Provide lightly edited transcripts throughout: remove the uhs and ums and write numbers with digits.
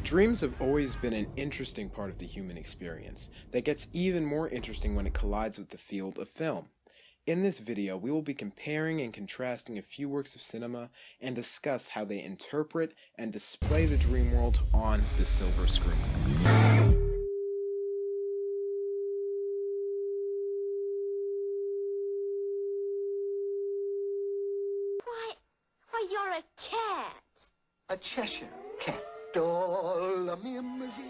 Dreams have always been an interesting part of the human experience that gets even more interesting when it collides with the field of film. In this video, we will be comparing and contrasting a few works of cinema and discuss how they interpret and display the dream world on the silver screen. Why, you're a cat. A Cheshire cat. All a mimsy.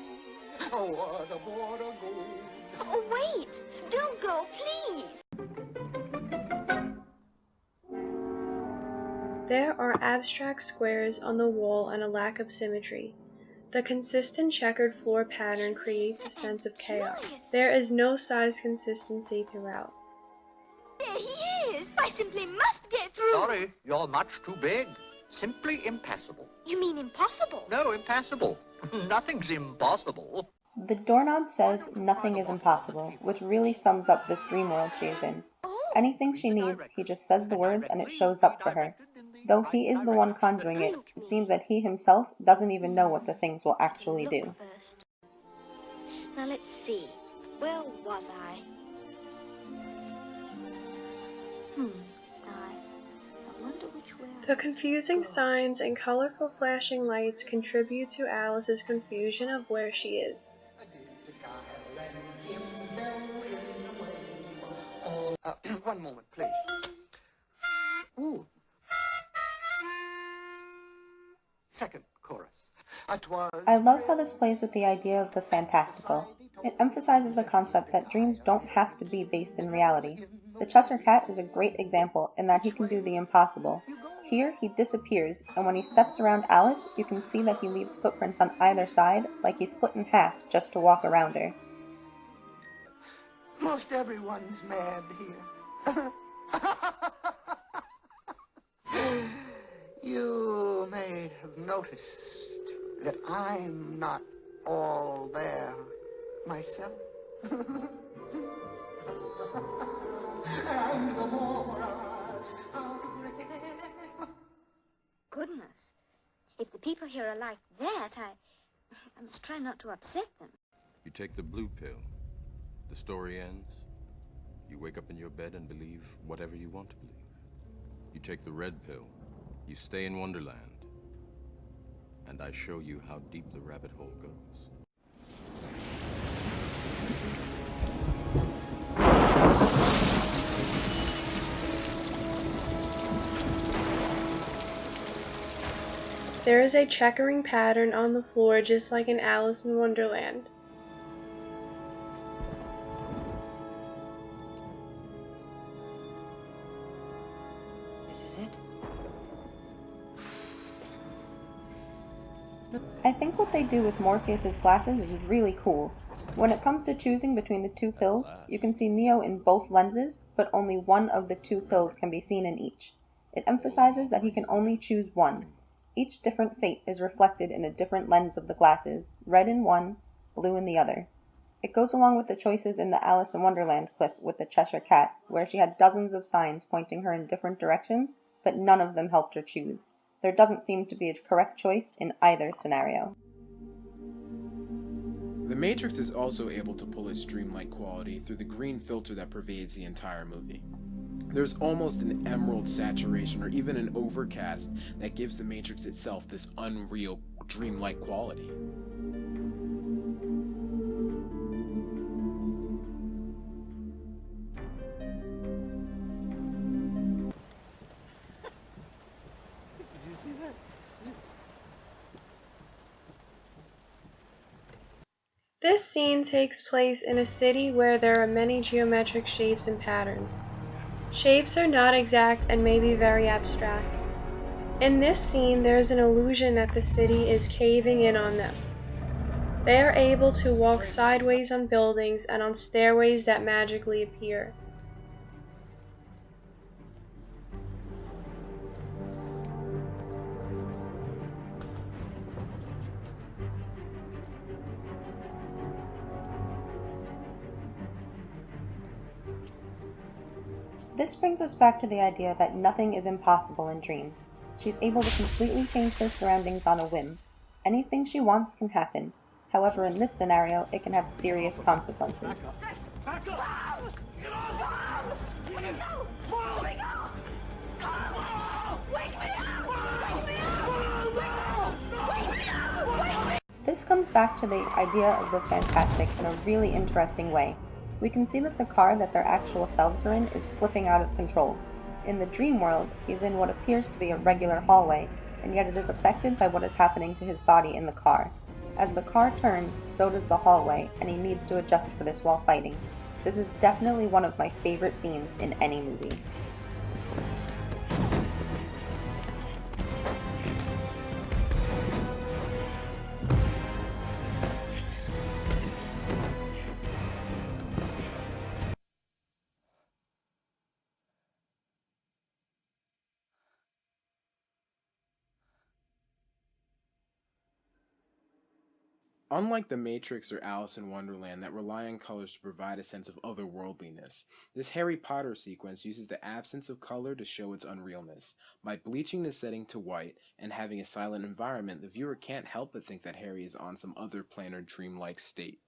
Oh, the border goes. Oh, wait! Don't go, please! There are abstract squares on the wall and a lack of symmetry. The consistent checkered floor pattern creates a sense of chaos. There is no size consistency throughout. There he is! I simply must get through! Sorry, you're much too big. Simply impassable. You mean impossible? No, impassable. Nothing's impossible. The doorknob says nothing is impossible, which really sums up this dream world she is in. Anything she needs, he just says the words and it shows up for her. Though he is the one conjuring it, it seems that he himself doesn't even know what the things will actually do. Now let's see. Where was I? I wonder which way. The confusing signs and colorful flashing lights contribute to Alice's confusion of where she is. One moment, please. Ooh. Second chorus. I love how this plays with the idea of the fantastical. It emphasizes the concept that dreams don't have to be based in reality. The Cheshire Cat is a great example in that he can do the impossible. Here, he disappears, and when he steps around Alice, you can see that he leaves footprints on either side, like he's split in half just to walk around her. Most everyone's mad here. You may have noticed that I'm not all there myself. And the mora's out of breath. Goodness. If the people here are like that, I must try not to upset them. You take the blue pill. The story ends. You wake up in your bed and believe whatever you want to believe. You take the red pill. You stay in Wonderland. And I show you how deep the rabbit hole goes. There is a checkering pattern on the floor just like in Alice in Wonderland. This is it? I think what they do with Morpheus's glasses is really cool. When it comes to choosing between the two pills, you can see Neo in both lenses, but only one of the two pills can be seen in each. It emphasizes that he can only choose one. Each different fate is reflected in a different lens of the glasses, red in one, blue in the other. It goes along with the choices in the Alice in Wonderland clip with the Cheshire Cat, where she had dozens of signs pointing her in different directions, but none of them helped her choose. There doesn't seem to be a correct choice in either scenario. The Matrix is also able to pull its dreamlike quality through the green filter that pervades the entire movie. There's almost an emerald saturation or even an overcast that gives the Matrix itself this unreal dreamlike quality. This scene takes place in a city where there are many geometric shapes and patterns. Shapes are not exact and may be very abstract. In this scene, there is an illusion that the city is caving in on them. They are able to walk sideways on buildings and on stairways that magically appear. This brings us back to the idea that nothing is impossible in dreams. She's able to completely change her surroundings on a whim. Anything she wants can happen. However, in this scenario, it can have serious consequences. Back up! Mom! Get off! Mom! Let me go! Mom! Let me go! Mom! Wake me up! Wake me up! Wake me up! Wake me up! This comes back to the idea of the fantastic in a really interesting way. We can see that the car that their actual selves are in is flipping out of control. In the dream world, he's in what appears to be a regular hallway, and yet it is affected by what is happening to his body in the car. As the car turns, so does the hallway, and he needs to adjust for this while fighting. This is definitely one of my favorite scenes in any movie. Unlike The Matrix or Alice in Wonderland that rely on colors to provide a sense of otherworldliness, this Harry Potter sequence uses the absence of color to show its unrealness. By bleaching the setting to white and having a silent environment, the viewer can't help but think that Harry is on some other plane or dreamlike state.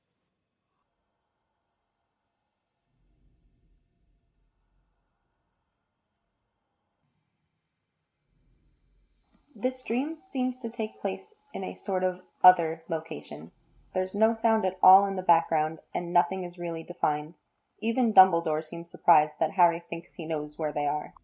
This dream seems to take place in a sort of other location. There's no sound at all in the background, and nothing is really defined. Even Dumbledore seems surprised that Harry thinks he knows where they are.